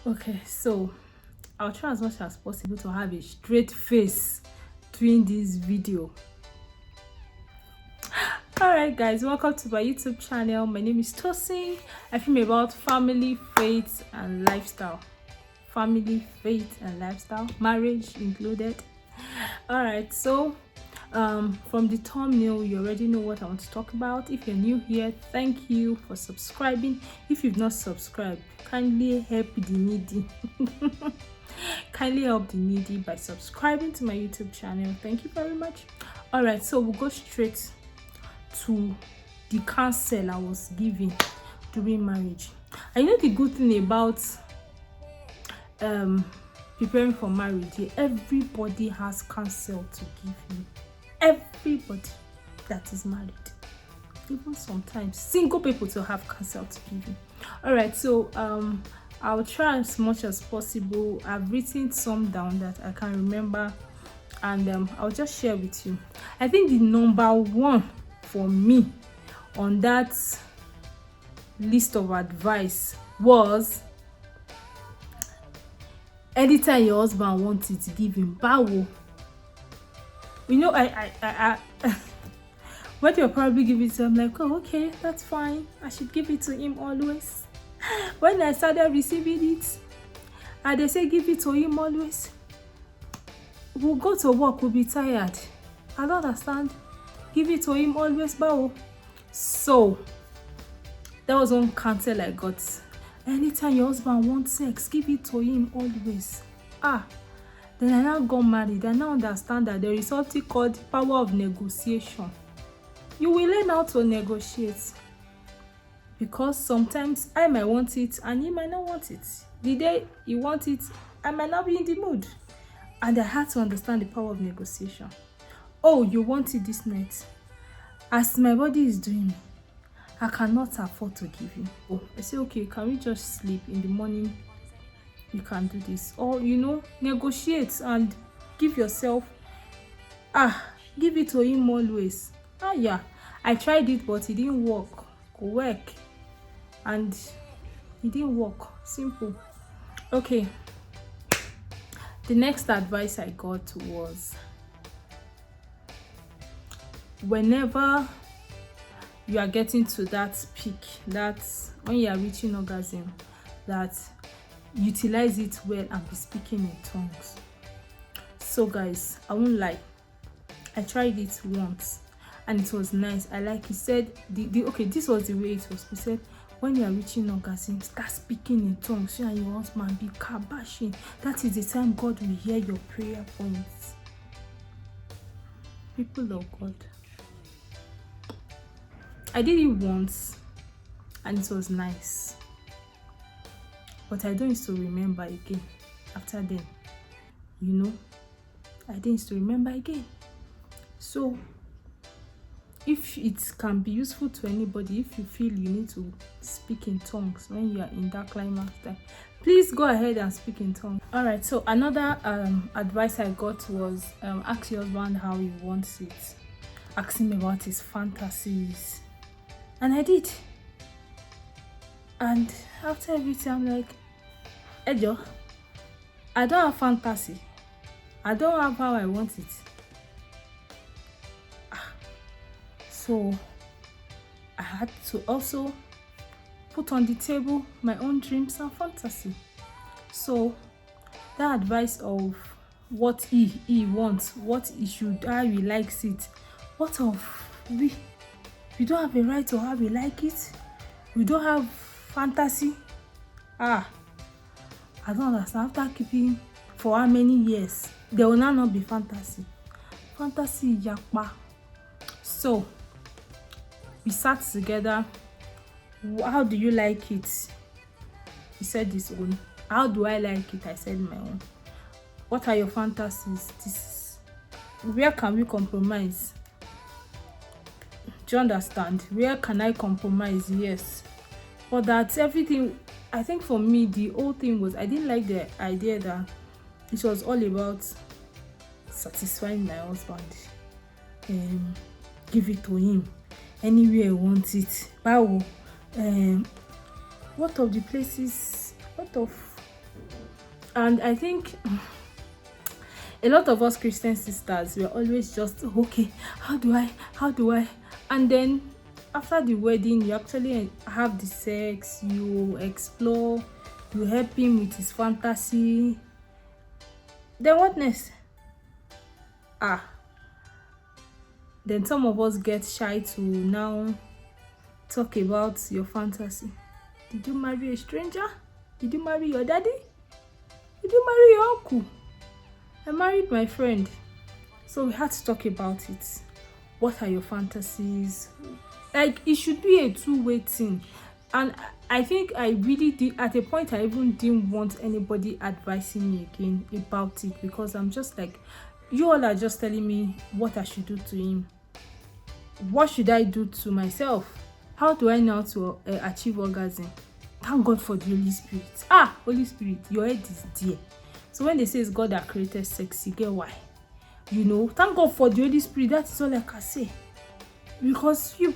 Okay, so I'll try as much as possible to have a straight face during this video. Alright guys, welcome to my YouTube channel. My name is Tosin. I film about family, faith and lifestyle. Family, faith and lifestyle, marriage included. Alright, so from the thumbnail you already know what I want to talk about. If you're new here, thank you for subscribing. If you've not subscribed, kindly help the needy. Kindly help the needy by subscribing to my YouTube channel. Thank you very much. Alright, so we'll go straight to the counsel I was given during marriage. I know the good thing about preparing for marriage, everybody has counsel to give you. Everybody that is married, even sometimes single people, to have counsel to give you. All right, so I'll try as much as possible. I've written some down that I can remember, and I'll just share with you. I think the number one for me on that list of advice was, anytime your husband wants it, give him. Bawo. You know, I what you'll probably give it to, I'm like, oh, okay, that's fine. I should give it to him always. When I started receiving it, and they say give it to him always, we'll go to work, we'll be tired. I don't understand. Give it to him always, bawo. So that was one counsel I got. Anytime your husband wants sex, give it to him always. Then I now got married. I now understand that there is something called power of negotiation. You will learn how to negotiate, because sometimes I might want it and he might not want it. The day you want it, I might not be in the mood, and I had to understand the power of negotiation. Oh, you want it this night? As my body is doing me, I cannot afford to give you. Oh, I say, okay, can we just sleep in the morning? You can do this. Or, negotiate and give yourself, give it to him always. Yeah, I tried it, but it didn't work. And it didn't work. Simple. Okay. The next advice I got was, whenever you are getting to that peak, that's when you are reaching orgasm, that utilize it well and be speaking in tongues. So guys, I won't lie, I tried it once and it was nice. I like he said, okay, this was the way it was. He said, when you are reaching orgasm, start speaking in tongues. You and your husband be kabashing. That is the time God will hear your prayer points. People of God, I did it once and it was nice, but I don't used to remember again after then. I didn't used to remember again. So if it can be useful to anybody, if you feel you need to speak in tongues when you are in that climax time, please go ahead and speak in tongues. All right, so another advice I got was, ask your husband how he wants it. Ask him about his fantasies. And I did. And after everything, I'm like, Ejo, I don't have fantasy. I don't have how I want it. So I had to also put on the table my own dreams and fantasy. So that advice of what he wants, what he should, how he likes it, what of we don't have a right to how we like it. We don't have fantasy. I don't understand. After keeping for how many years, there will now not be fantasy. Fantasy yakpa. So we sat together. How do you like it? He said his own. How do I like it? I said my own. What are your fantasies? Where can we compromise? Do you understand? Where can I compromise? Yes. But that's everything. I think for me, the whole thing was, I didn't like the idea that it was all about satisfying my husband. Give it to him anywhere he wants it. What of the places, what of And I think a lot of us Christian sisters, we're always just okay, how do I, and then after the wedding you actually have the sex, you explore, you help him with his fantasy, then what next? Ah, then some of us get shy to now talk about your fantasy. Did you marry a stranger? Did you marry your daddy? Did you marry your uncle? I married my friend. So we had to talk about it. What are your fantasies? Like, it should be a two-way thing. And I think I really did, at a point I even didn't want anybody advising me again about it, because I'm just like, you all are just telling me what I should do to him. What should I do to myself? How do I know to achieve orgasm? Thank God for the Holy Spirit. Holy Spirit, your head is there. So when they say it's God that created sex, you get why. Thank God for the Holy Spirit. That is all I can say. Because you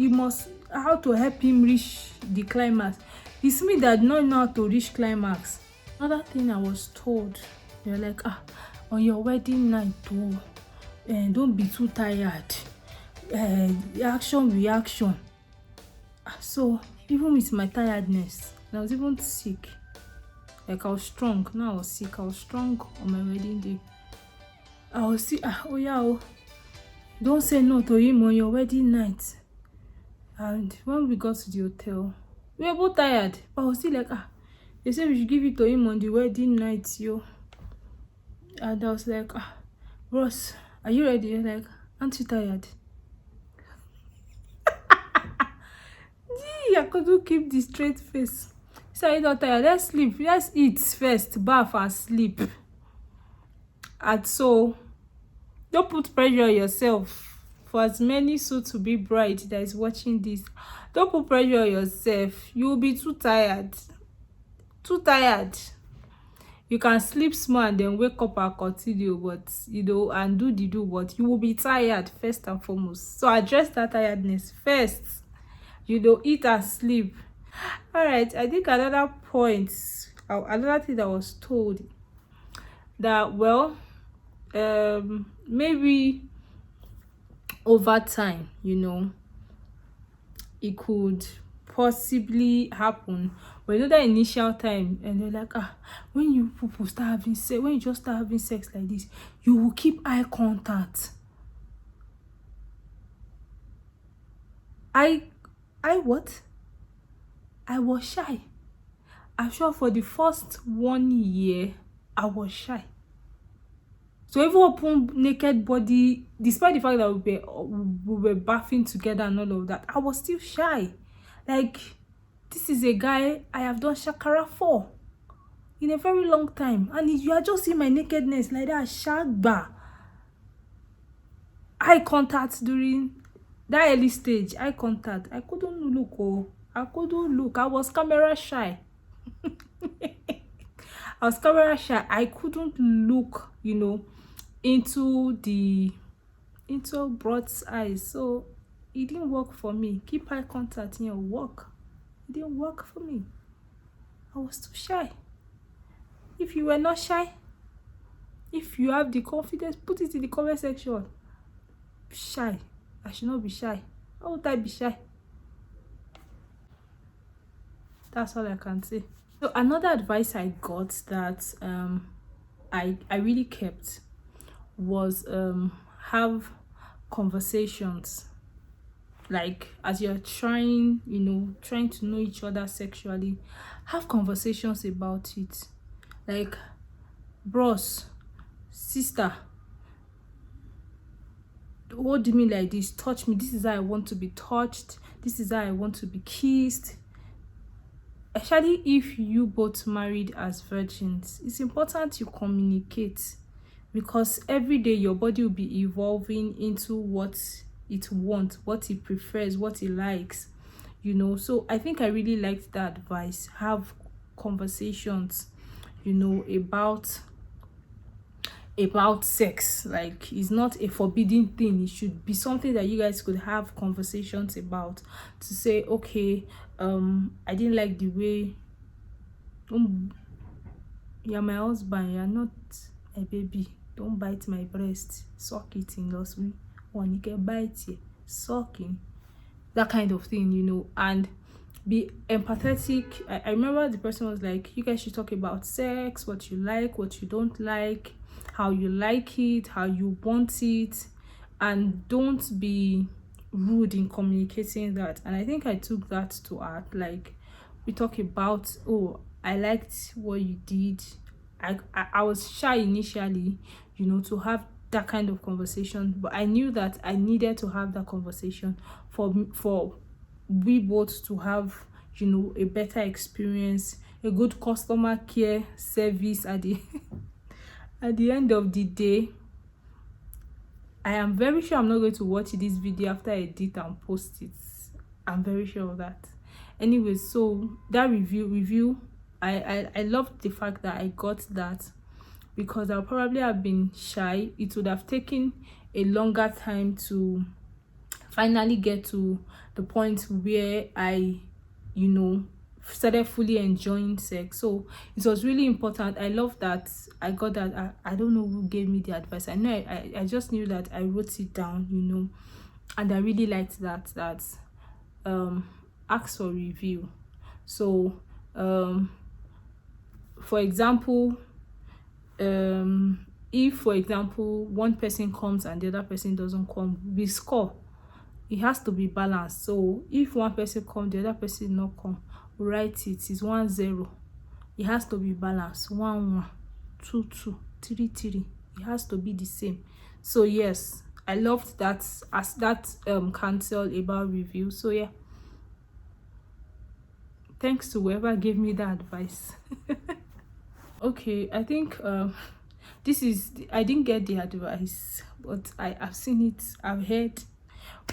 must how to help him reach the climax. It's me that don't know how to reach climax. Another thing I was told, they're like, on your wedding night, don't be too tired. Reaction. So even with my tiredness, I was even sick. Like, I was strong. Now I was sick. I was strong on my wedding day. I was sick. Don't say no to him on your wedding night. And when we got to the hotel, we were both tired. But I was still like, they said we should give it to him on the wedding night, yo. And I was like, Ross, are you ready? You're like, aren't you tired? I couldn't keep the straight face. So you're not tired. Let's sleep. Let's eat first, bath and sleep. And so, don't put pressure on yourself. For as many soon-to-be bride that is watching this, don't put pressure on yourself. You will be too tired. Too tired. You can sleep small and then wake up and continue, but and do, but you will be tired first and foremost. So address that tiredness first. Eat and sleep. All right, I think another thing that was told, that maybe over time, it could possibly happen. But that initial time, and they're like, when you people start having sex, when you just start having sex like this, you will keep eye contact. What? I was shy. I'm sure for the first 1 year, I was shy. So even open naked body, despite the fact that we were bathing together and all of that, I was still shy. Like, this is a guy I have done shakara for in a very long time. And you are just seeing my nakedness like that, shagba. Eye contact during that early stage, eye contact. I couldn't look. I was camera shy. I couldn't look, into broad's eyes. So it didn't work for me. Keep eye contact in your work. It didn't work for me. I was too shy. If you were not shy, if you have the confidence, put it in the comment section. Shy. I should not be shy. How would I be shy? That's all I can say. So another advice I got that I really kept was have conversations. Like, as you're trying to know each other sexually, have conversations about it. Like, bros, sister, hold me like this, touch me, this is how I want to be touched, this is how I want to be kissed. Especially if you both married as virgins, it's important you communicate, because every day your body will be evolving into what it wants, what it prefers, what it likes, So I think I really liked that advice. Have conversations, about sex. Like, it's not a forbidden thing. It should be something that you guys could have conversations about, to say, okay, I didn't like the way You're my husband, you're not my baby. Don't bite my breast. Suck it in lost me. One you can bite it. Sucking. That kind of thing, you know, and be empathetic. I remember the person was like, you guys should talk about sex, what you like, what you don't like, how you like it, how you want it, and don't be rude in communicating that. And I think I took that to heart. Like, we talk about, oh, I liked what you did. I was shy initially, you know, to have that kind of conversation, but I knew that I needed to have that conversation for we both to have, you know, a better experience, a good customer care service at the at the end of the day. I am very sure I'm not going to watch this video after I edit and post it. I'm very sure of that. Anyway, so that review, I loved the fact that I got that, because I'll probably have been shy. It would have taken a longer time to finally get to the point where I, you know, started fully enjoying sex. So it was really important. I love that I got that. I don't know who gave me the advice. I know I just knew that I wrote it down, you know, and I really liked that ask for review. So for example, if for example one person comes and the other person doesn't come, we score. It has to be balanced. So if one person come, the other person not come, we write it is 1-0. It has to be balanced. 1-1, 2-2, 3-3. It has to be the same. So yes, I loved that, as that cancel about review. So yeah, thanks to whoever gave me that advice. Okay, I think this is, I didn't get the advice, but I've seen it, I've heard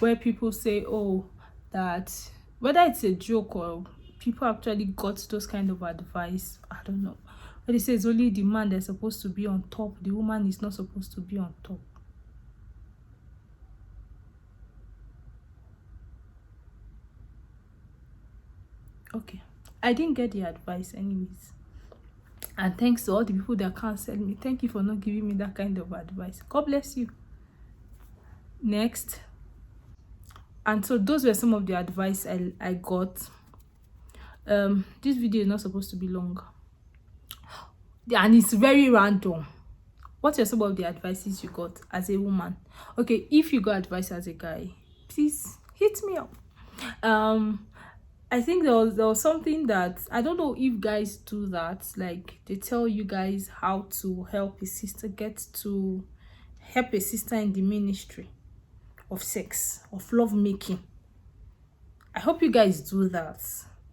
where people say, oh, that whether it's a joke or people actually got those kind of advice, I don't know, but they say it's only the man that's supposed to be on top, the woman is not supposed to be on top. Okay, I didn't get the advice anyways, and thanks to all the people that canceled me. Thank you for not giving me that kind of advice. God bless you. Next. And so those were some of the advice I got. This video is not supposed to be long, and it's very random. What are some of the advices you got as a woman? Okay, if you got advice as a guy, please hit me up. I think there was something that, I don't know if guys do that, like they tell you guys how to help a sister get to help a sister in the ministry of sex, of love making. I hope you guys do that,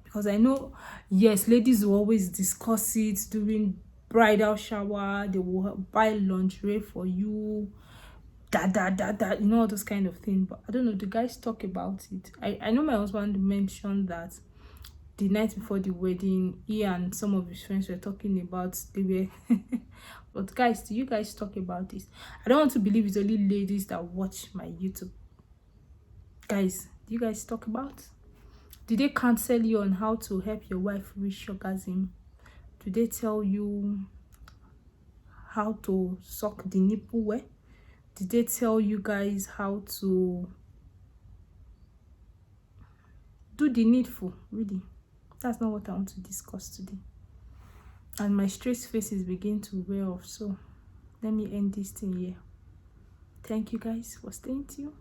because I know, yes, ladies will always discuss it during bridal shower. They will buy lingerie for you, you know, all those kind of things. But I don't know, the guys talk about it. I know my husband mentioned that the night before the wedding, he and some of his friends were talking about, they were but guys, do you guys talk about this? I don't want to believe it's only ladies that watch my YouTube. Guys, do you guys talk about? Do they counsel you on how to help your wife reach orgasm? Do they tell you how to suck the nipple well? Did they tell you guys how to do the needful? Really, that's not what I want to discuss today. And my straight face is beginning to wear off, so let me end this thing here. Thank you guys for staying tuned.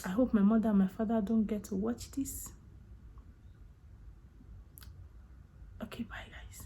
I hope my mother and my father don't get to watch this. Okay, bye guys.